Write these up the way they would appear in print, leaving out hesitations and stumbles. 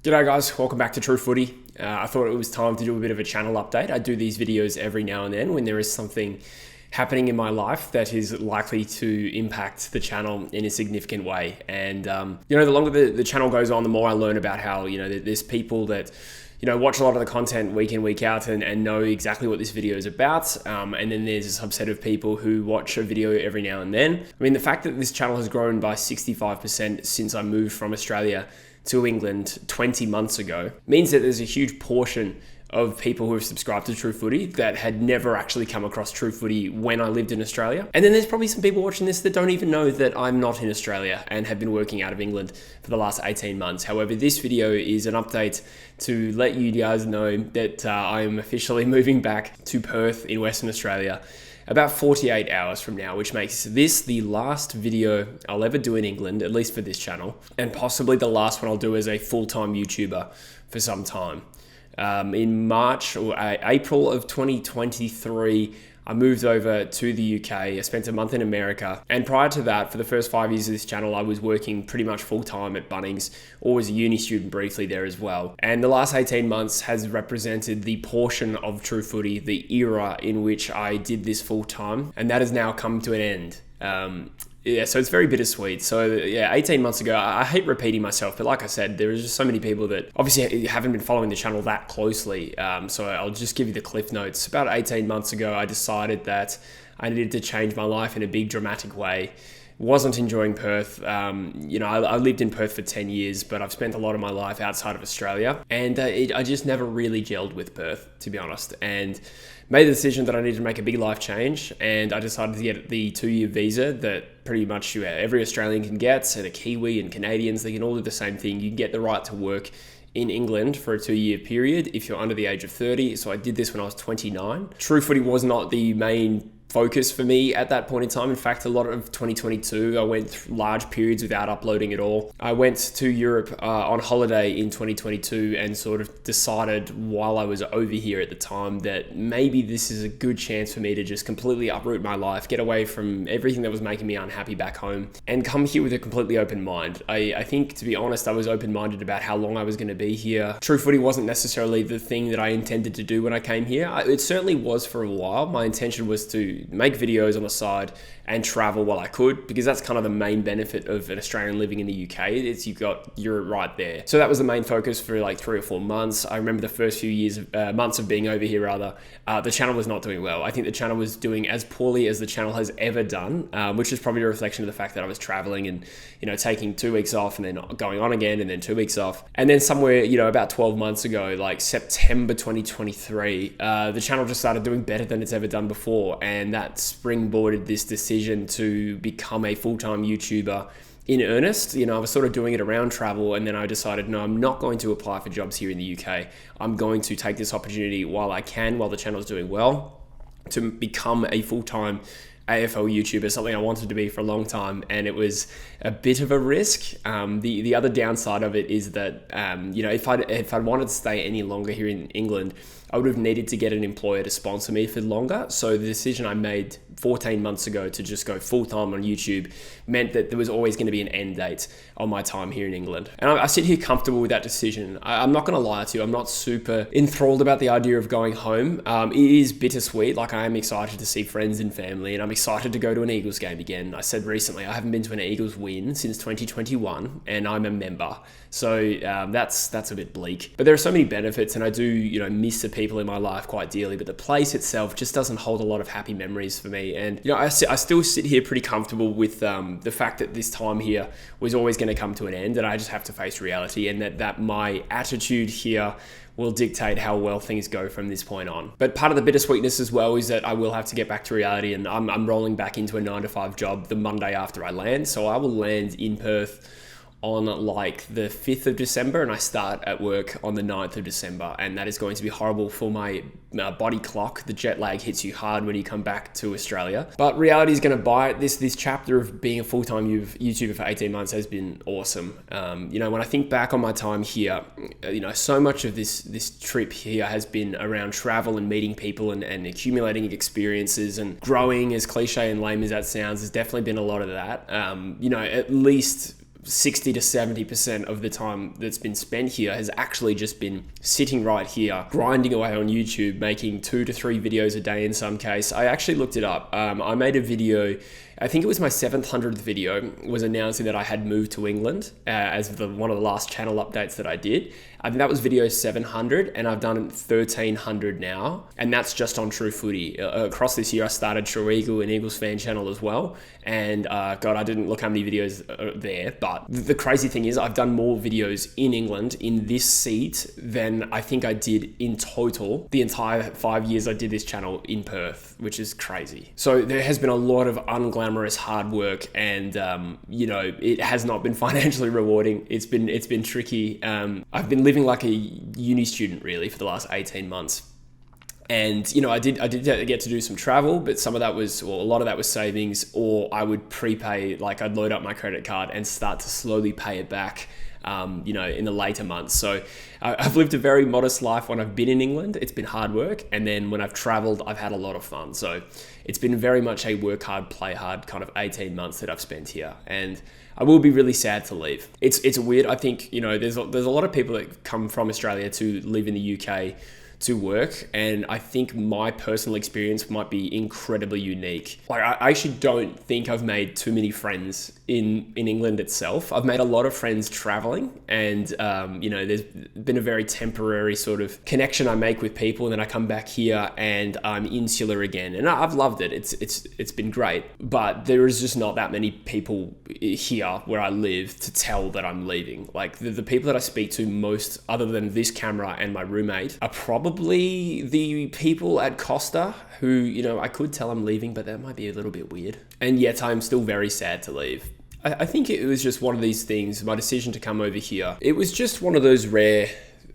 G'day guys, welcome back to True Footy. I thought it was time to do a bit of a channel update. I do these videos every now and then when there is something happening in my life that is likely to impact the channel in a significant way. And the longer the channel goes on, the more I learn about how, there's people that, watch a lot of the content week in, week out and know exactly what this video is about. And then there's a subset of people who watch a video every now and then. I mean, the fact that this channel has grown by 65% since I moved from Australia to England 20 months ago means that there's a huge portion of people who have subscribed to True Footy that had never actually come across True Footy when I lived in Australia. And then there's probably some people watching this that don't even know that I'm not in Australia and have been working out of England for the last 18 months. However, this video is an update to let you guys know that I am officially moving back to Perth in Western Australia about 48 hours from now, which makes this the last video I'll ever do in England, at least for this channel, and possibly the last one I'll do as a full-time YouTuber for some time. In March or April of 2023, I moved over to the UK. I spent a month in America. And prior to that, for the first 5 years of this channel, I was working pretty much full-time at Bunnings, or was a uni student briefly there as well. And the last 18 months has represented the portion of True Footy, the era in which I did this full-time. And that has now come to an end. So it's very bittersweet. So 18 months ago, I hate repeating myself, but like I said, there is just so many people that obviously haven't been following the channel that closely. So I'll just give you the cliff notes. About 18 months ago, I decided that I needed to change my life in a big dramatic way. Wasn't enjoying Perth. I lived in Perth for 10 years, but I've spent a lot of my life outside of Australia, and I just never really gelled with Perth, to be honest, and made the decision that I needed to make a big life change. And I decided to get the 2-year visa that pretty much every Australian can get. So the Kiwi and Canadians, they can all do the same thing. You can get the right to work in England for a 2-year period if you're under the age of 30. So I did this when I was 29. True Footy was not the main focus for me at that point in time. In fact, a lot of 2022, I went through large periods without uploading at all. I went to Europe on holiday in 2022 and sort of decided while I was over here at the time that maybe this is a good chance for me to just completely uproot my life, get away from everything that was making me unhappy back home, and come here with a completely open mind. I think, to be honest, I was open-minded about how long I was going to be here. True Footy wasn't necessarily the thing that I intended to do when I came here. It certainly was for a while. My intention was to make videos on the side and travel while I could, because that's kind of the main benefit of an Australian living in the UK. It's you've got Europe right there. So that was the main focus for like 3 or 4 months. I remember the first few months of being over here the channel was not doing well. I think the channel was doing as poorly as the channel has ever done, which is probably a reflection of the fact that I was traveling and, taking 2 weeks off and then going on again and then 2 weeks off. And then somewhere, about 12 months ago, like September 2023, the channel just started doing better than it's ever done before. And that springboarded this decision to become a full-time YouTuber in earnest. I was sort of doing it around travel, and then I decided, no, I'm not going to apply for jobs here in the UK. I'm going to take this opportunity while I can, while the channel is doing well, to become a full-time AFL YouTuber, something I wanted to be for a long time, and it was a bit of a risk. The other downside of it is that if I wanted to stay any longer here in England, I would have needed to get an employer to sponsor me for longer. So the decision I made 14 months ago to just go full-time on YouTube meant that there was always going to be an end date on my time here in England. And I sit here comfortable with that decision. I'm not going to lie to you, I'm not super enthralled about the idea of going home. It is bittersweet. Like, I am excited to see friends and family, and I'm excited to go to an Eagles game again. I said recently, I haven't been to an Eagles win since 2021, and I'm a member. So that's a bit bleak. But there are so many benefits, and I do, miss the people in my life quite dearly, but the place itself just doesn't hold a lot of happy memories for me. And I still sit here pretty comfortable with the fact that this time here was always going to come to an end, and I just have to face reality, and that my attitude here will dictate how well things go from this point on. But part of the bittersweetness as well is that I will have to get back to reality, and I'm rolling back into a 9-to-5 job the Monday after I land. So I will land in Perth on like the 5th of December, and I start at work on the 9th of December, and that is going to be horrible for my body clock. The jet lag hits you hard when you come back to Australia, but reality is going to bite. This chapter of being a full-time YouTuber for 18 months has been awesome. When I think back on my time here, so much of this trip here has been around travel and meeting people and accumulating experiences and growing. As cliche and lame as that sounds, there's definitely been a lot of that. At least 60 to 70% of the time that's been spent here has actually just been sitting right here, grinding away on YouTube, making 2 to 3 videos a day in some case. I actually looked it up. I made a video, I think it was my 700th video, was announcing that I had moved to England as one of the last channel updates that I did. I think that was video 700, and I've done 1,300 now, and that's just on True Footy. Across this year, I started True Eagle and Eagles Fan Channel as well, and God, I didn't look how many videos are there, but the crazy thing is I've done more videos in England in this seat than I think I did in total the entire 5 years I did this channel in Perth, which is crazy. So there has been a lot of unglamorous hard work, and it has not been financially rewarding. It's been tricky. I've been living like a uni student really for the last 18 months. And, I did get to do some travel, but some of that was, well, a lot of that was savings, or I would prepay, like I'd load up my credit card and start to slowly pay it back, in the later months. So I've lived a very modest life when I've been in England. It's been hard work. And then when I've traveled, I've had a lot of fun. So it's been very much a work hard, play hard kind of 18 months that I've spent here. And I will be really sad to leave. It's weird. I think, there's a lot of people that come from Australia to live in the UK to work, and I think my personal experience might be incredibly unique. Like I actually don't think I've made too many friends in England itself. I've made a lot of friends traveling, and there's been a very temporary sort of connection I make with people, and then I come back here and I'm insular again, and I've loved it. It's been great, but there is just not that many people here where I live to tell that I'm leaving. Like the people that I speak to most, other than this camera and my roommate, are probably the people at Costa who, I could tell I'm leaving, but that might be a little bit weird. And yet I'm still very sad to leave. I think it was just one of these things, my decision to come over here. It was just one of those rare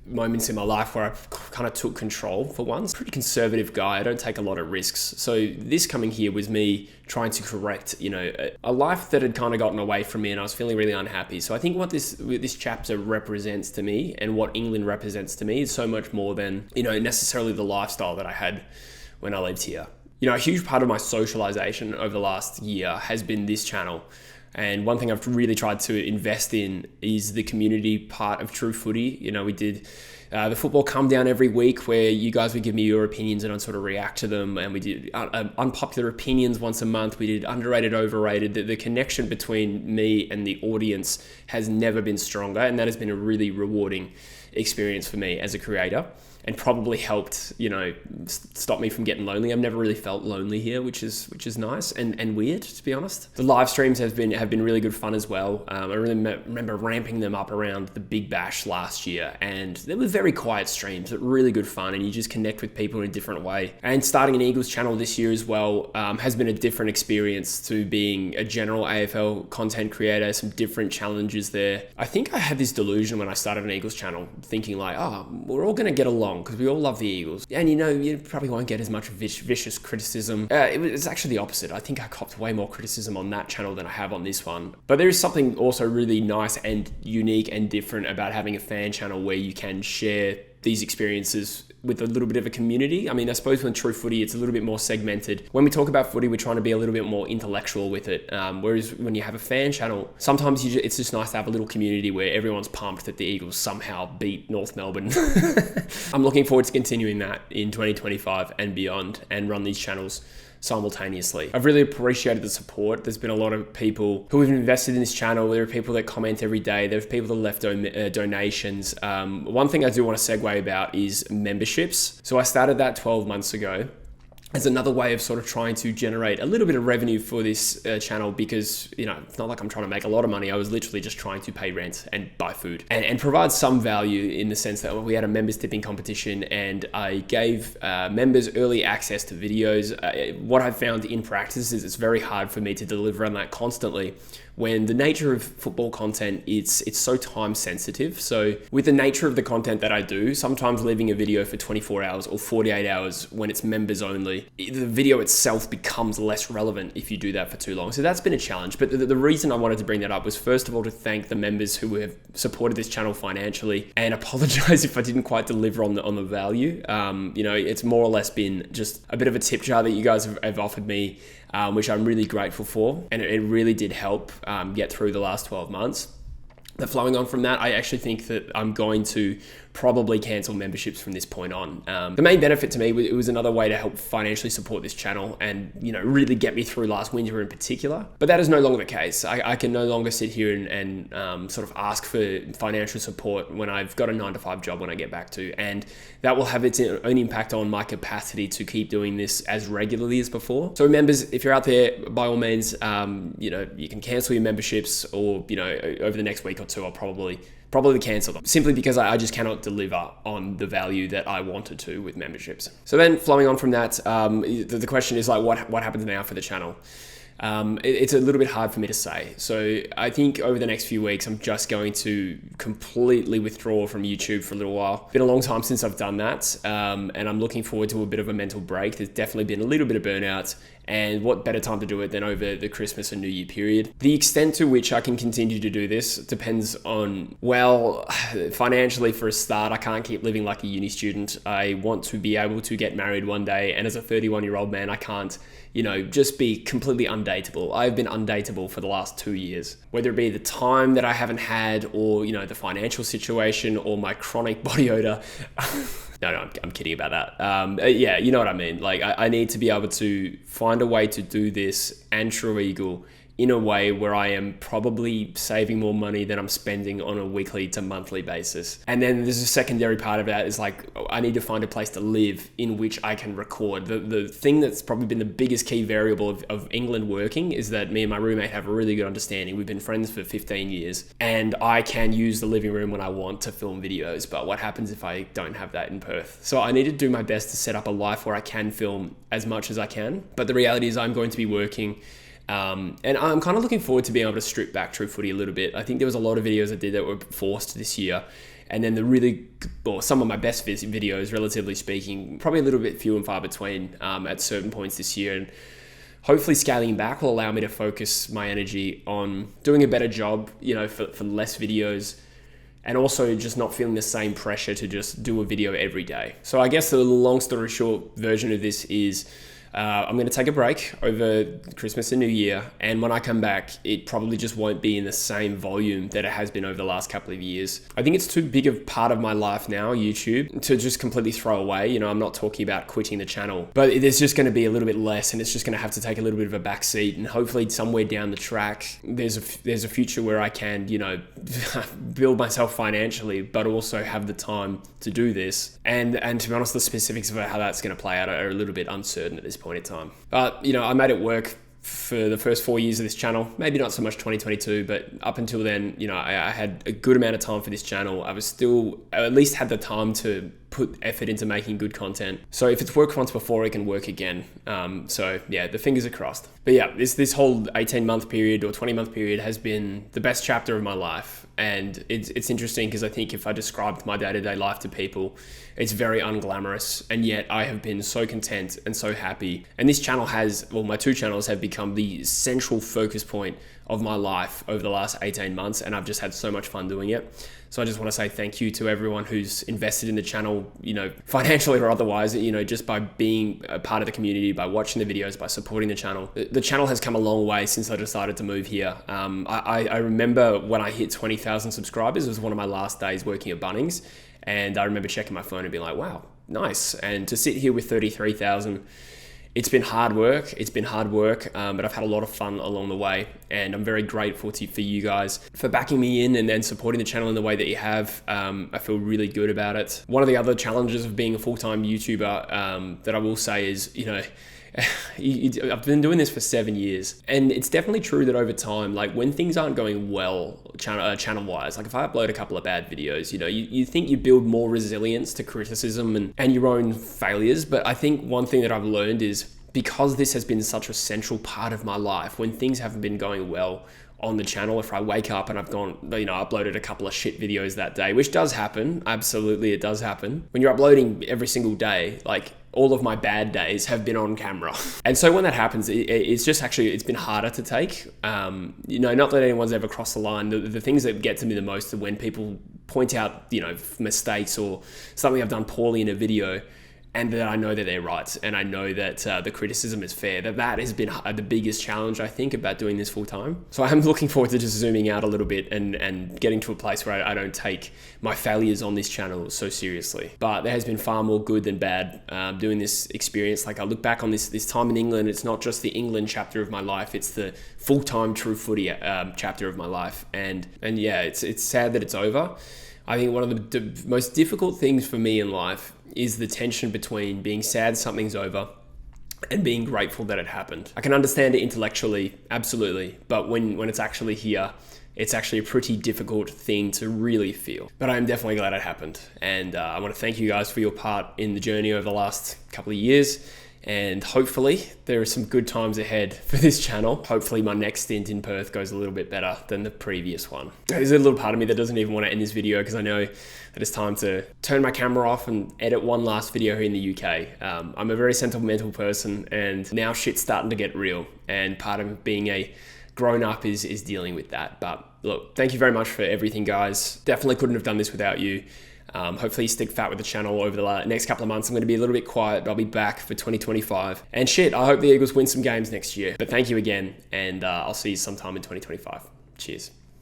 moments in my life where I kind of took control for once. Pretty conservative guy. I don't take a lot of risks. So this coming here was me trying to correct, a life that had kind of gotten away from me, and I was feeling really unhappy. So I think what this chapter represents to me, and what England represents to me, is so much more than, necessarily the lifestyle that I had when I lived here. A huge part of my socialization over the last year has been this channel. And one thing I've really tried to invest in is the community part of True Footy. We did the football come down every week where you guys would give me your opinions and I'd sort of react to them. And we did unpopular opinions once a month. We did underrated, overrated. The connection between me and the audience has never been stronger. And that has been a really rewarding experience for me as a creator, and probably helped, stop me from getting lonely. I've never really felt lonely here, which is nice and weird, to be honest. The live streams have been really good fun as well. I really remember ramping them up around the Big Bash last year, and they were very quiet streams, but really good fun, and you just connect with people in a different way. And starting an Eagles channel this year as well has been a different experience to being a general AFL content creator, some different challenges there. I think I had this delusion when I started an Eagles channel, thinking like, we're all going to get along, because we all love the Eagles. And you probably won't get as much vicious criticism. It was actually the opposite. I think I copped way more criticism on that channel than I have on this one. But there is something also really nice and unique and different about having a fan channel where you can share these experiences with a little bit of a community. I mean, I suppose with True Footy, it's a little bit more segmented. When we talk about footy, we're trying to be a little bit more intellectual with it. Whereas when you have a fan channel, sometimes it's just nice to have a little community where everyone's pumped that the Eagles somehow beat North Melbourne. I'm looking forward to continuing that in 2025 and beyond, and run these channels simultaneously. I've really appreciated the support. There's been a lot of people who have invested in this channel. There are people that comment every day. There are people that left donations. One thing I do want to segue about is memberships. So I started that 12 months ago as another way of sort of trying to generate a little bit of revenue for this channel, because, it's not like I'm trying to make a lot of money. I was literally just trying to pay rent and buy food and provide some value, in the sense that we had a members tipping competition, and I gave members early access to videos. What I've found in practice is it's very hard for me to deliver on that constantly, when the nature of football content, it's so time sensitive. So with the nature of the content that I do, sometimes leaving a video for 24 hours or 48 hours when it's members only, the video itself becomes less relevant if you do that for too long. So that's been a challenge. But the reason I wanted to bring that up was, first of all, to thank the members who have supported this channel financially, and apologize if I didn't quite deliver on the value. It's more or less been just a bit of a tip jar that you guys have offered me, which I'm really grateful for. And it really did help get through the last 12 months. But flowing on from that, I actually think that I'm going to probably cancel memberships from this point on. The main benefit to me, it was another way to help financially support this channel and, really get me through last winter in particular. But that is no longer the case. I can no longer sit here and sort of ask for financial support when I've got a 9-to-5 job when I get back to, and that will have its own impact on my capacity to keep doing this as regularly as before. So members, if you're out there, by all means, you can cancel your memberships, or, over the next week or two, I'll probably cancel them, simply because I just cannot deliver on the value that I wanted to with memberships. So then flowing on from that, the question is like, what happens now for the channel? It's a little bit hard for me to say. So I think over the next few weeks, I'm just going to completely withdraw from YouTube for a little while. Been a long time since I've done that. And I'm looking forward to a bit of a mental break. There's definitely been a little bit of burnout, and what better time to do it than over the Christmas and New Year period. The extent to which I can continue to do this depends on, well, financially for a start, I can't keep living like a uni student. I want to be able to get married one day, and as a 31-year-old man, I can't, just be completely undateable. I've been undateable for the last 2 years, whether it be the time that I haven't had, or, the financial situation, or my chronic body odor. No, I'm kidding about that. Yeah, you know what I mean. Like, I need to be able to find a way to do this and True Eagle in a way where I am probably saving more money than I'm spending on a weekly to monthly basis. And then there's a secondary part of that is like, I need to find a place to live in which I can record. The thing that's probably been the biggest key variable of England working is that me and my roommate have a really good understanding. We've been friends for 15 years, and I can use the living room when I want to film videos. But what happens if I don't have that in Perth? So I need to do my best to set up a life where I can film as much as I can. But the reality is I'm going to be working. And I'm kind of looking forward to being able to strip back True Footy a little bit. I think there was a lot of videos I did that were forced this year. And then some of my best videos, relatively speaking, probably a little bit few and far between at certain points this year. And hopefully scaling back will allow me to focus my energy on doing a better job, for less videos, and also just not feeling the same pressure to just do a video every day. So I guess the long story short version of this is, I'm going to take a break over Christmas and New Year, and when I come back, it probably just won't be in the same volume that it has been over the last couple of years. I think it's too big of part of my life now, YouTube, to just completely throw away. I'm not talking about quitting the channel, but there's just going to be a little bit less, and it's just going to have to take a little bit of a back seat, and hopefully somewhere down the track, there's a future where I can, build myself financially, but also have the time to do this. And to be honest, the specifics of how that's going to play out are a little bit uncertain at this point in time. But, I made it work for the first 4 years of this channel. Maybe not so much 2022, but up until then, I had a good amount of time for this channel. I at least had the time to put effort into making good content. So if it's worked once before, it can work again. So yeah, the fingers are crossed. But yeah, this whole 18-month period or 20-month period has been the best chapter of my life. And it's interesting because I think if I described my day-to-day life to people, it's very unglamorous, and yet I have been so content and so happy. And this channel my two channels have become the central focus point of my life over the last 18 months, and I've just had so much fun doing it. So I just want to say thank you to everyone who's invested in the channel, financially or otherwise, just by being a part of the community, by watching the videos, by supporting the channel. The channel has come a long way since I decided to move here. I remember when I hit 20,000 subscribers, it was one of my last days working at Bunnings. And I remember checking my phone and being like, wow, nice. And to sit here with 33,000, it's been hard work. But I've had a lot of fun along the way. And I'm very grateful for you guys for backing me in and then supporting the channel in the way that you have. I feel really good about it. One of the other challenges of being a full-time YouTuber that I will say is, I've been doing this for 7 years, and it's definitely true that over time, like when things aren't going well channel-wise, like if I upload a couple of bad videos, you think you build more resilience to criticism and your own failures. But I think one thing that I've learned is, because this has been such a central part of my life, when things haven't been going well on the channel, if I wake up and I've uploaded a couple of shit videos that day, which does happen, absolutely it does happen. When you're uploading every single day, like all of my bad days have been on camera. And so when that happens, it's been harder to take. Not that anyone's ever crossed the line. The things that get to me the most are when people point out, mistakes or something I've done poorly in a video, and that I know that they're right, and I know that the criticism is fair. That has been the biggest challenge, I think, about doing this full time. So I'm looking forward to just zooming out a little bit and getting to a place where I don't take my failures on this channel so seriously. But there has been far more good than bad doing this experience. Like, I look back on this time in England, it's not just the England chapter of my life, it's the full-time True Footy chapter of my life. And yeah, it's sad that it's over. I think one of the most difficult things for me in life is the tension between being sad something's over and being grateful that it happened. I can understand it intellectually, absolutely, but when it's actually here, it's actually a pretty difficult thing to really feel. But I'm definitely glad it happened. And I want to thank you guys for your part in the journey over the last couple of years. And hopefully there are some good times ahead for this channel. Hopefully my next stint in Perth goes a little bit better than the previous one. There's a little part of me that doesn't even want to end this video because I know that it's time to turn my camera off and edit one last video here in the UK. I'm a very sentimental person, and now shit's starting to get real. And part of being a grown up is dealing with that. But look, thank you very much for everything, guys. Definitely couldn't have done this without you. Hopefully you stick fat with the channel over the next couple of months. I'm going to be a little bit quiet, but I'll be back for 2025. And shit, I hope the Eagles win some games next year. But thank you again, and I'll see you sometime in 2025. Cheers.